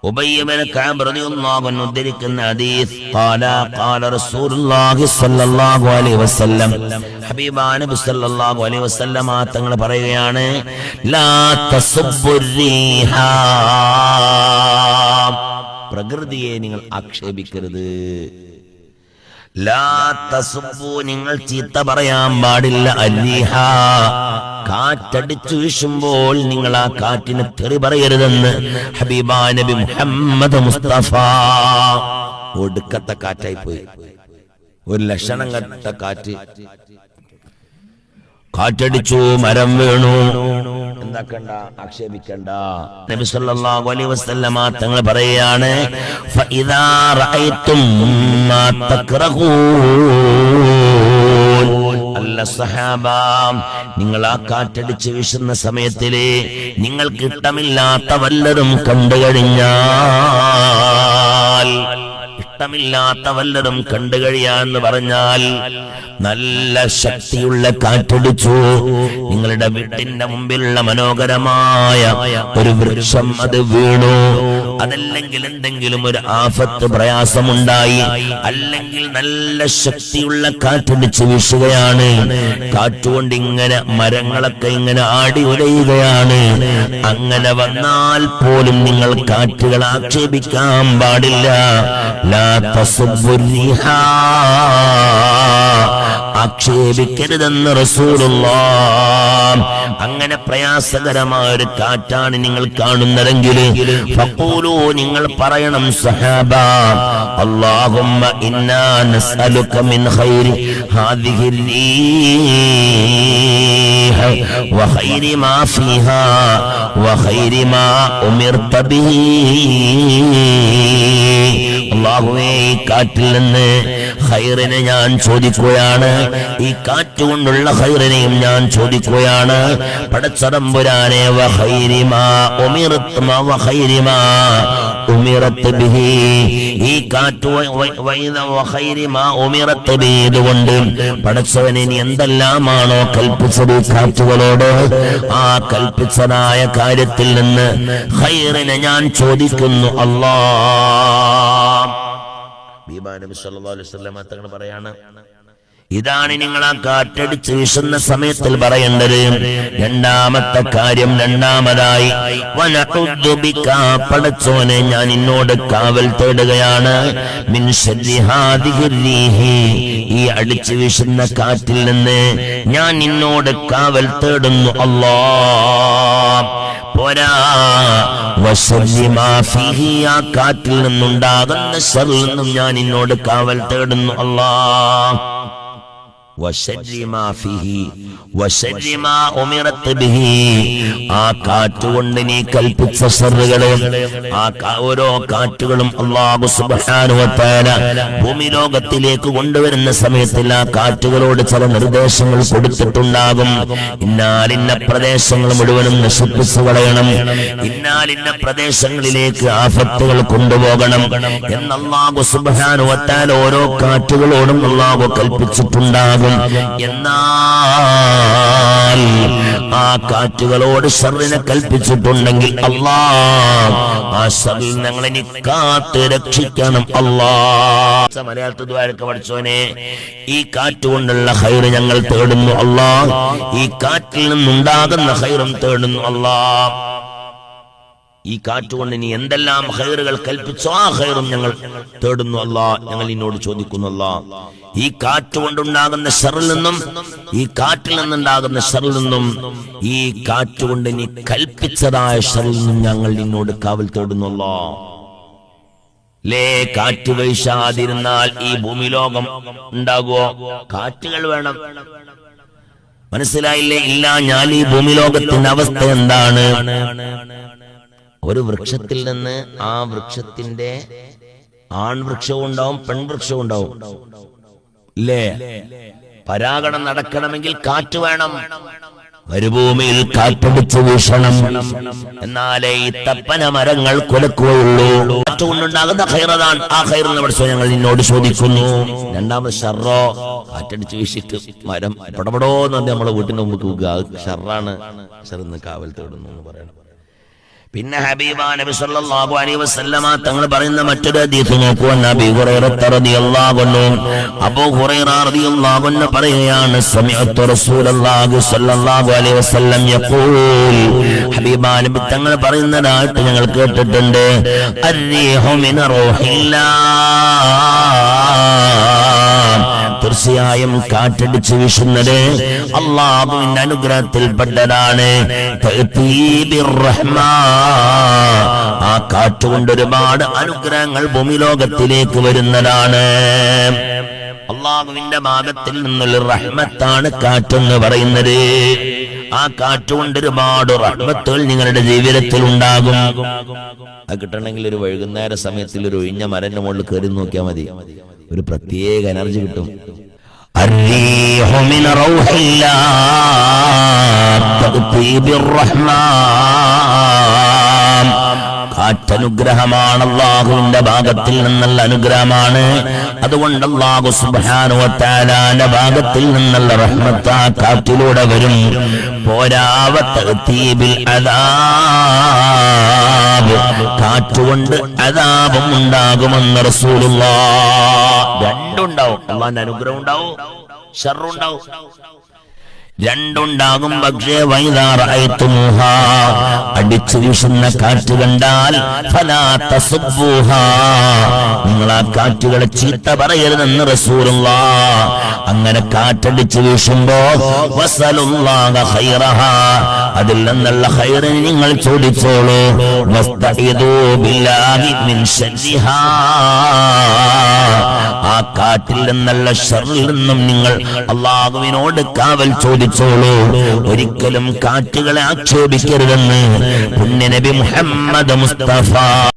ഉബയ്യ ഇബ്നു കഅബ് റളിയല്ലാഹു അൻഹു ഉദ്ധരിക്കുന്ന ഹദീസ് ഖാല റസൂലുള്ളാഹി സ്വല്ലല്ലാഹു അലൈഹി വസല്ലം ഹബീബായ നബി സ്വല്ലല്ലാഹു അലൈഹി വസല്ലം തങ്ങൾ പറയുകയാണ് ലാ തസുബ്ബുർരീഹ പ്രകൃതിയെ നിങ്ങൾ ആക്ഷേപിക്കരുത്. ലാ തസുബ്ബു നിങ്ങൾ ചീത്ത പറയാൻ പാടില്ല. അർരീഹ കാറ്റടിച്ചു വീശുമ്പോൾ നിങ്ങൾ ആ കാറ്റിന് തെറി പറയരുതെന്ന് ഹബീബായ നബി മുഹമ്മദ് മുസ്തഫ. ഒടുക്കത്തെ കാറ്റായി പോയി, ഒരു ലക്ഷണം കെട്ട കാറ്റ്. കാറ്റടിച്ചു, മരം വീണു, എന്താക്കണ്ട, ആക്ഷേപിക്കണ്ട. നബി സല്ലല്ലാഹു അലൈഹി വസല്ലമ തങ്ങൾ പറയുകയാണ് ഫഇദാ റഅയ്തും മാ തക്റഹൂൻ. അല്ല സഹാബ, നിങ്ങൾ ആ കാറ്റടിച്ച് വീശുന്ന സമയത്തില് നിങ്ങൾക്ക് ഇഷ്ടമില്ലാത്ത വല്ലതും കണ്ടു കഴിഞ്ഞാൽ, ഇഷ്ടമില്ലാത്ത വല്ലതും കണ്ടു കഴിയാന്ന് പറഞ്ഞാൽ നല്ല ശക്തിയുള്ള കാറ്റടിച്ചു, നിങ്ങളുടെ വീട്ടിന്റെ മുമ്പിലുള്ള മനോഹരമായ ഒരു വൃക്ഷം അത് വീണു, അതല്ലെങ്കിൽ എന്തെങ്കിലും ഒരു ആഫത്ത് പ്രയാസമുണ്ടായി, അല്ലെങ്കിൽ നല്ല ശക്തിയുള്ള കാറ്റടിച്ച് വീശുകയാണ്, കാറ്റുകൊണ്ട് ഇങ്ങനെ മരങ്ങളൊക്കെ ഇങ്ങനെ ആടി ഉലയുകയാണ്. അങ്ങനെ വന്നാൽ പോലും നിങ്ങൾ കാറ്റുകൾ ആക്ഷേപിക്കാൻ പാടില്ല. ലാ തസുബ്ബുർരീഹ ആക്ഷേപിക്കരുതെന്ന് റസൂലുള്ളാഹ്. അങ്ങനെ പ്രയാസകരമായ ഒരു കാറ്റാണ് നിങ്ങൾ കാണുന്നതെങ്കിൽ ഫഖൂലു നിങ്ങൾ പറയണം സഹാബ അല്ലാഹുമ്മ ഇന്നാ നസ്അലുക മിൻ ഖൈരി ഹാദിഹി റീഹ് വഖൈരി മാ ഫീഹാ വഖൈരി മാ ഉമിർത ബിഹി. അല്ലാഹുവേ, ഈ കാറ്റിൽ നിന്ന് ഖൈറിനെ ഞാൻ ചോദിക്കുകയാണ്, ഈ കാറ്റ് കൊണ്ടുള്ള ഖൈറിനെയും ഞാൻ ചോദിക്കുകയാണ്. പടച്ചതമ്പുരാനെ വഖൈരി മാ ഉമിർത വഖൈരി മാ ഉമിറത് ബിഹി, ഈ കാറ്റ് വഖൈരി മാ ഉമിറത് ബിഹി കൊണ്ട് പടച്ചവനെ നീ എന്തെല്ലാമാണോ കൽപ്പിച്ചത് കാറ്റുകളോട്, ആ കൽപ്പിച്ചതായ കാര്യത്തിൽ നിന്ന് ഖൈറിനെ ഞാൻ ചോദിക്കുന്നു അല്ലാഹ്. നബി സല്ലല്ലാഹു അലൈഹി വസല്ലം തങ്ങൾ പറയാണ്, ഇതാണ് നിങ്ങൾ ആ കാറ്റടിച്ച് വീശുന്ന സമയത്തിൽ പറയേണ്ടത്. രണ്ടാമത്തെ കാര്യം, രണ്ടാമതായി വനഉദ്ദു ബിക, പടച്ചോനെ ഞാൻ നിന്നോട് കാവൽ തേടുകയാണ്, മിൻ ശർരി ഹാദിഹി റീഹി, ഈ അടിച്ചു വീശുന്ന കാറ്റിൽ നിന്ന് ഞാൻ നിന്നോട് കാവൽ തേടുന്നു അല്ലാഹ്. പോരാ, വശർരി മാ ഫീഹി, ആ കാറ്റിൽ നിന്നുണ്ടാകുന്ന ശർറിൽ നിന്നും ഞാൻ നിന്നോട് കാവൽ തേടുന്നു അല്ലാഹ്. വശർരി മാ ഫീഹി വശർരി മാ ഉമിറത് ബിഹി, ആ കാറ്റുകൊണ്ട് നീ കൽപ്പിച്ച ശർറുകളെ, ആ ഓരോ കാറ്റുകളും അല്ലാഹു സുബ്ഹാനഹു വ തആല ഭൂമി ലോകത്തിലേക്ക് കൊണ്ടുവരുന്ന സമയത്തിൽ ആ കാറ്റുകളോട് ചില നിർദ്ദേശങ്ങൾ കൊടുത്തിട്ടുണ്ടാകും. ഇന്നാലിന്ന പ്രദേശങ്ങൾ മുഴുവനും നശിപ്പിച്ചു കളയണം, ഇന്നാലിന്ന പ്രദേശങ്ങളിലേക്ക് ആഫത്തുകൾ കൊണ്ടുപോകണം എന്ന് അല്ലാഹു സുബ്ഹാനഹു വ തആല ഓരോ കാറ്റുകളോടും അല്ലാഹു കൽപ്പിച്ചിട്ടുണ്ടാകും. എന്നാൽ ആ കാറ്റുകളോട് ശർറിനെ കൽപ്പിച്ചിട്ടുണ്ടെങ്കിൽ അല്ലാഹ് ആ ശർറിൽ ഞങ്ങളെ നീ കാത്ത് രക്ഷിക്കണം അല്ലാഹ്. മലയാളത്തിൽ ദുആയൊക്കെ പഠിച്ചോനെ, ഈ കാറ്റ് കൊണ്ടുള്ള ഖൈർ ഞങ്ങൾ തേടുന്നു അല്ലാഹ്, ഈ കാറ്റിൽ നിന്നുണ്ടാകുന്ന ഖൈറും തേടുന്നു അല്ലാഹ്. ഈ കാറ്റുകൊണ്ട് നീ എന്തെല്ലാം ഖൈറുകൾ കൽപ്പിച്ചോ ആ ഖൈറും ഞങ്ങൾ തേടുന്നു അല്ലാഹ്, ഞങ്ങൾ നിന്നോട് ചോദിക്കുന്നു അല്ലാഹ്. ഈ കാറ്റ് കൊണ്ടുണ്ടാകുന്ന ശർറിൽ നിന്നും, ഈ കാറ്റിൽ നിന്നുണ്ടാകുന്ന ശർറിൽ നിന്നും, ഈ കാറ്റ് കൊണ്ട് നീ കൽപ്പിച്ചതായ ശർറിൽ നിന്നും ഞങ്ങൾ നിന്നോട് കാവൽ തേടുന്നു അല്ലാഹ്. ലേ കാറ്റ് വീശാതിരുന്നാൽ ഈ ഭൂമി ലോകം ഉണ്ടാകുമോ? കാറ്റുകൾ വേണം, മനസ്സിലായില്ലേ? ഇല്ല ഞാൻ ഈ ഭൂമി ലോകത്തിന്റെ അവസ്ഥ എന്താണ്? ഒരു വൃക്ഷത്തിൽ നിന്ന് ആ വൃക്ഷത്തിന്റെ ആൺവൃക്ഷവും ഉണ്ടാവും, പെൺവൃക്ഷവും ഉണ്ടാവും, ഇല്ലേ? പരാഗണം നടക്കണമെങ്കിൽ കാറ്റ് വേണം, മരുഭൂമിയിൽ കാറ്റടിച്ചു വീശണം, എന്നാലേ ഈ തപ്പന മരങ്ങൾ കുലക്കുകയുള്ളൂ. കാറ്റ് കൊണ്ടുണ്ടാകുന്ന ഖൈറാണ്, ആ ഖൈറിനെ പഠിച്ചോ ഞങ്ങൾ നിന്നോട് ചോദിക്കുന്നു. രണ്ടാമത് ഷർറോ, കാറ്റടിച്ചു വീശിട്ട് മരം പടപടോന്ന് നമ്മളെ വീട്ടിന്റെ മുമ്പ് ഷർറാണ്, ഷർന്ന് കാവൽ തേടുന്നു എന്ന് പറയണം. പിന്നെ ഹബീബാ നബി സല്ലല്ലാഹു അലൈഹി വസല്ലമ തങ്ങൾ പറയുന്ന മറ്റൊരു ഹദീസ് നോക്കൂ. നബി ഹുറൈറ റളിയല്ലാഹു അൻഹു, അബൂ ഹുറൈറ റളിയല്ലാഹു അൻഹു പറയുകയാണ്, സമിഅതു റസൂലല്ലാഹി സ്വല്ലല്ലാഹു അലൈഹി വസല്ലം യഖൂൽ, ഹബീബാ നബി തങ്ങൾ പറയുന്നതായിട്ട് ഞങ്ങൾ കേട്ടിട്ടുണ്ട്, അർരീഹു മിന റൂഹില്ലാഹ്, തീർച്ചയായും കാറ്റടിച്ച് വീശുന്നത് അല്ലാഹുവിന്റെ അനുഗ്രഹത്തിൽപ്പെട്ടതാണ്. ആ കാറ്റുകൊണ്ട് ഒരുപാട് അനുഗ്രഹങ്ങൾ ഭൂമിലോകത്തിലേക്ക് വരുന്നതാണ്. അല്ലാഹുവിന്റെ ഭാഗത്തിൽ നിന്നുള്ള റഹ്മത്താണ് കാറ്റെന്ന് പറയുന്നത്. ആ കാറ്റുകൊണ്ട് ഒരുപാട് റഹ്മത്തുകൾ നിങ്ങളുടെ ജീവിതത്തിൽ ഉണ്ടാകും. അത് കിട്ടണമെങ്കിൽ ഒരു വൈകുന്നേര സമയത്തിൽ ഒരു ഒഴിഞ്ഞ മരന്റെ മുകളിൽ കയറി നോക്കിയാൽ മതി, ഒരു പ്രത്യേക എനർജി കിട്ടും. الريح من روح الله تأتي بالرحمن. കാറ്റനുഗ്രഹമാണ്, അല്ലാഹുവിന്റെ ഭാഗത്തിൽ നിന്നുള്ള അനുഗ്രഹമാണ്. അതുകൊണ്ട് അല്ലാഹു സുബ്ഹാനഹു വ തആലയുടെ ഭാഗത്തിൽ നിന്നുള്ള റഹ്മത്ത് ആ കാറ്റിലൂടെ വരും. പോരാവത്തീബിൽ അദാബ്, കാറ്റുകൊണ്ട് അദാബും ഉണ്ടാകുമെന്ന് റസൂലുള്ളാഹ്. രണ്ടുണ്ടാവും, അല്ലാഹുവിന്റെ അനുഗ്രഹം ഉണ്ടാവും, ശർറുണ്ടാവും, രണ്ടുണ്ടാകും. പക്ഷേ വൈദാ റഅയ്തുമുഹാ, അടിച്ചു വീശുന്ന കാറ്റ് കണ്ടാൽ ഫലാ തസുബ്ബൂഹാ, നിങ്ങൾ ആ കാറ്റുകളെ ചീത്ത പറയരുതെന്ന് റസൂലുള്ളാഹ്. അങ്ങനെ കാറ്റടിച്ചു വീശുമ്പോ വസലുല്ലാഹ ഖൈറഹാ, അതിൽ നിന്നുള്ള ഖൈറിനെ നിങ്ങൾ ചോദിച്ചോളൂ. വസ്തഈദൂ ബില്ലാഹി മിൻ ശർരിഹാ, ആ കാറ്റിൽ നിന്നുള്ള ശർറിൽ നിന്നും നിങ്ങൾ അല്ലാഹുവിനോട് കാവൽ ചോദിച്ചോളൂ. ഒരിക്കലും കാറ്റുകളെ ആക്ഷേപിക്കരുതെന്ന് പുണ്യ നബി മുഹമ്മദ് മുസ്തഫ